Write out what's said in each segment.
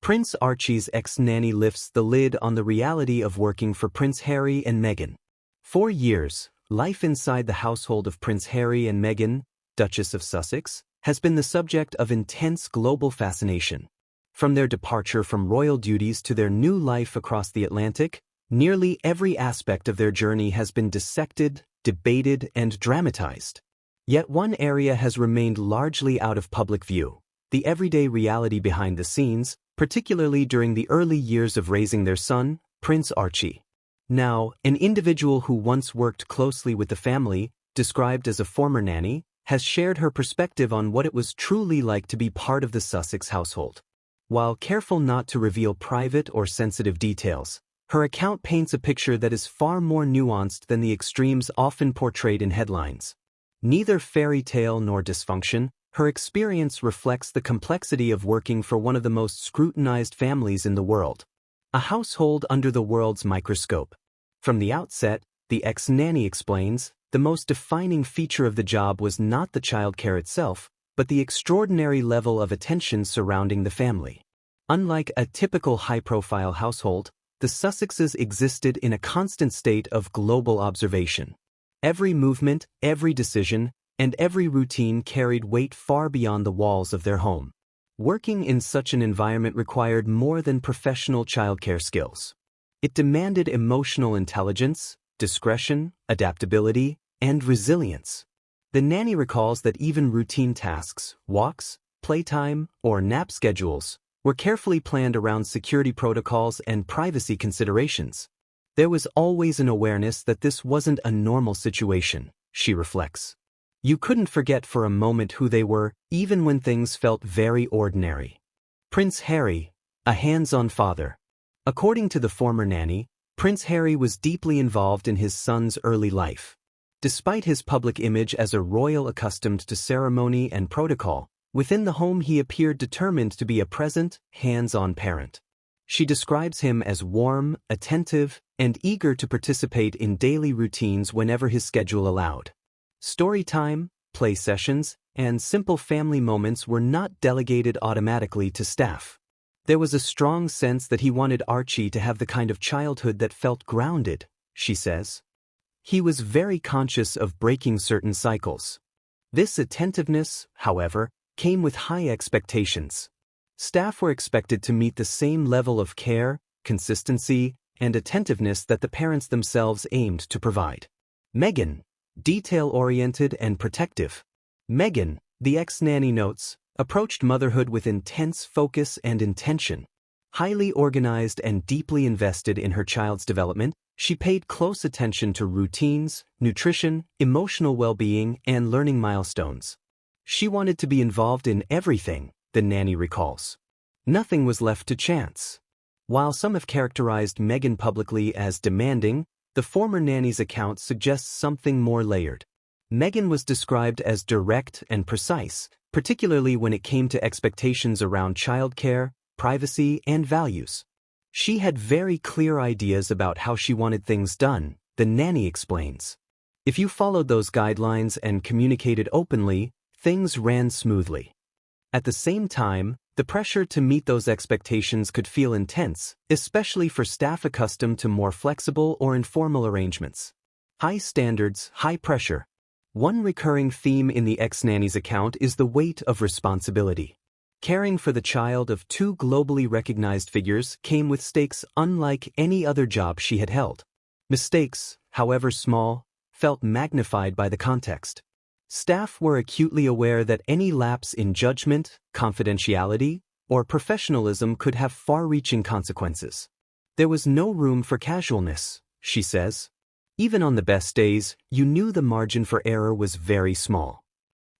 Prince Archie's ex-nanny lifts the lid on the reality of working for Prince Harry and Meghan. For years, life inside the household of Prince Harry and Meghan, Duchess of Sussex, has been the subject of intense global fascination. From their departure from royal duties to their new life across the Atlantic, nearly every aspect of their journey has been dissected, debated, and dramatized. Yet one area has remained largely out of public view: the everyday reality behind the scenes, particularly during the early years of raising their son, Prince Archie. Now, an individual who once worked closely with the family, described as a former nanny, has shared her perspective on what it was truly like to be part of the Sussex household. While careful not to reveal private or sensitive details, her account paints a picture that is far more nuanced than the extremes often portrayed in headlines. Neither fairy tale nor dysfunction, her experience reflects the complexity of working for one of the most scrutinized families in the world. A household under the world's microscope. From the outset, the ex-nanny explains, the most defining feature of the job was not the childcare itself, but the extraordinary level of attention surrounding the family. Unlike a typical high-profile household, the Sussexes existed in a constant state of global observation. Every movement, every decision, and every routine carried weight far beyond the walls of their home. Working in such an environment required more than professional childcare skills. It demanded emotional intelligence, discretion, adaptability, and resilience. The nanny recalls that even routine tasks, walks, playtime, or nap schedules, were carefully planned around security protocols and privacy considerations. There was always an awareness that this wasn't a normal situation, she reflects. You couldn't forget for a moment who they were, even when things felt very ordinary. Prince Harry, a hands-on father. According to the former nanny, Prince Harry was deeply involved in his son's early life. Despite his public image as a royal accustomed to ceremony and protocol, within the home he appeared determined to be a present, hands-on parent. She describes him as warm, attentive, and eager to participate in daily routines whenever his schedule allowed. Story time, play sessions, and simple family moments were not delegated automatically to staff. There was a strong sense that he wanted Archie to have the kind of childhood that felt grounded, she says. He was very conscious of breaking certain cycles. This attentiveness, however, came with high expectations. Staff were expected to meet the same level of care, consistency, and attentiveness that the parents themselves aimed to provide. Meghan, detail-oriented and protective. Meghan, the ex-nanny notes, approached motherhood with intense focus and intention. Highly organized and deeply invested in her child's development, she paid close attention to routines, nutrition, emotional well-being, and learning milestones. She wanted to be involved in everything, the nanny recalls. Nothing was left to chance. While some have characterized Meghan publicly as demanding, the former nanny's account suggests something more layered. Meghan was described as direct and precise, particularly when it came to expectations around childcare, privacy, and values. She had very clear ideas about how she wanted things done, the nanny explains. If you followed those guidelines and communicated openly, things ran smoothly. At the same time, the pressure to meet those expectations could feel intense, especially for staff accustomed to more flexible or informal arrangements. High standards, high pressure. One recurring theme in the ex-nanny's account is the weight of responsibility. Caring for the child of two globally recognized figures came with stakes unlike any other job she had held. Mistakes, however small, felt magnified by the context. Staff were acutely aware that any lapse in judgment, confidentiality, or professionalism could have far-reaching consequences. There was no room for casualness, she says. Even on the best days, you knew the margin for error was very small.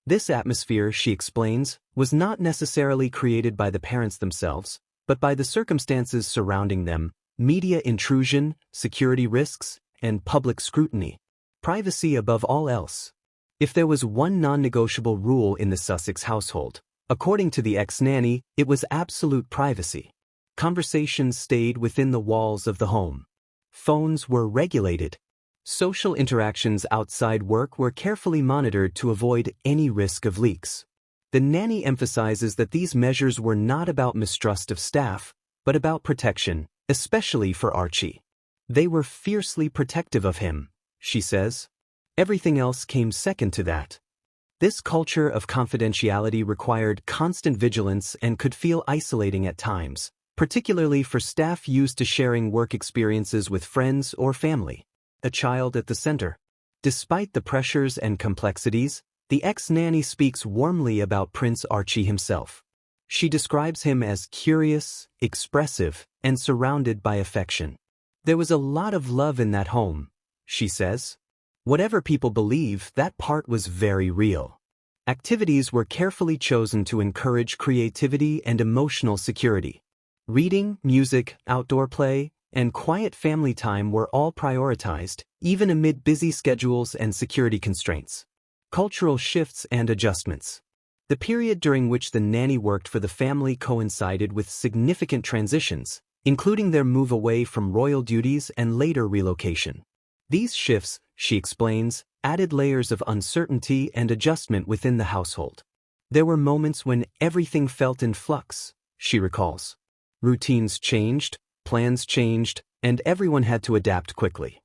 This atmosphere, she explains, was not necessarily created by the parents themselves, but by the circumstances surrounding them: media intrusion, security risks, and public scrutiny. Privacy above all else. If there was one non-negotiable rule in the Sussex household, according to the ex-nanny, it was absolute privacy. Conversations stayed within the walls of the home. Phones were regulated. Social interactions outside work were carefully monitored to avoid any risk of leaks. The nanny emphasizes that these measures were not about mistrust of staff, but about protection, especially for Archie. They were fiercely protective of him, she says. Everything else came second to that. This culture of confidentiality required constant vigilance and could feel isolating at times, particularly for staff used to sharing work experiences with friends or family. A child at the center. Despite the pressures and complexities, the ex-nanny speaks warmly about Prince Archie himself. She describes him as curious, expressive, and surrounded by affection. There was a lot of love in that home, she says. Whatever people believe, that part was very real. Activities were carefully chosen to encourage creativity and emotional security. Reading, music, outdoor play, and quiet family time were all prioritized, even amid busy schedules and security constraints. Cultural shifts and adjustments. The period during which the nanny worked for the family coincided with significant transitions, including their move away from royal duties and later relocation. These shifts, she explains, added layers of uncertainty and adjustment within the household. There were moments when everything felt in flux, she recalls. Routines changed, plans changed, and everyone had to adapt quickly.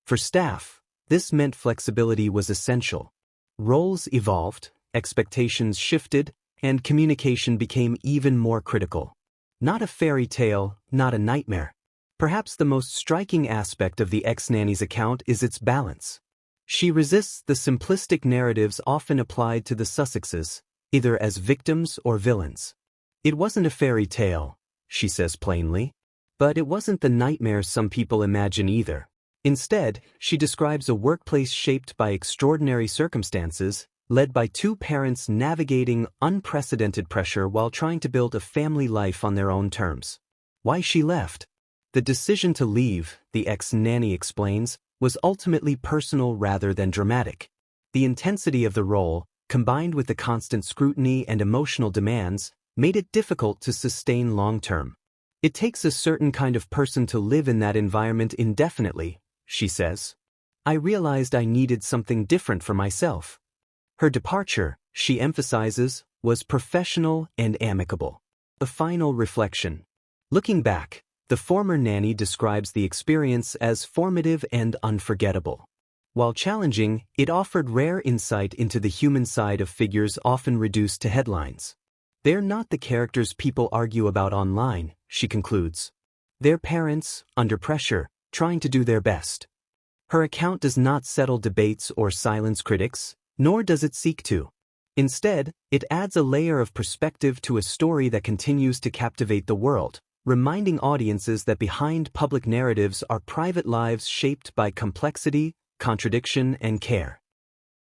For staff, this meant flexibility was essential. Roles evolved, expectations shifted, and communication became even more critical. Not a fairy tale, not a nightmare. Perhaps the most striking aspect of the ex-nanny's account is its balance. She resists the simplistic narratives often applied to the Sussexes, either as victims or villains. It wasn't a fairy tale, she says plainly, but it wasn't the nightmare some people imagine either. Instead, she describes a workplace shaped by extraordinary circumstances, led by two parents navigating unprecedented pressure while trying to build a family life on their own terms. Why she left? The decision to leave, the ex-nanny explains, was ultimately personal rather than dramatic. The intensity of the role, combined with the constant scrutiny and emotional demands, made it difficult to sustain long-term. It takes a certain kind of person to live in that environment indefinitely, she says. I realized I needed something different for myself. Her departure, she emphasizes, was professional and amicable. A final reflection. Looking back, the former nanny describes the experience as formative and unforgettable. While challenging, it offered rare insight into the human side of figures often reduced to headlines. They're not the characters people argue about online, she concludes. They're parents, under pressure, trying to do their best. Her account does not settle debates or silence critics, nor does it seek to. Instead, it adds a layer of perspective to a story that continues to captivate the world, reminding audiences that behind public narratives are private lives shaped by complexity, contradiction, and care.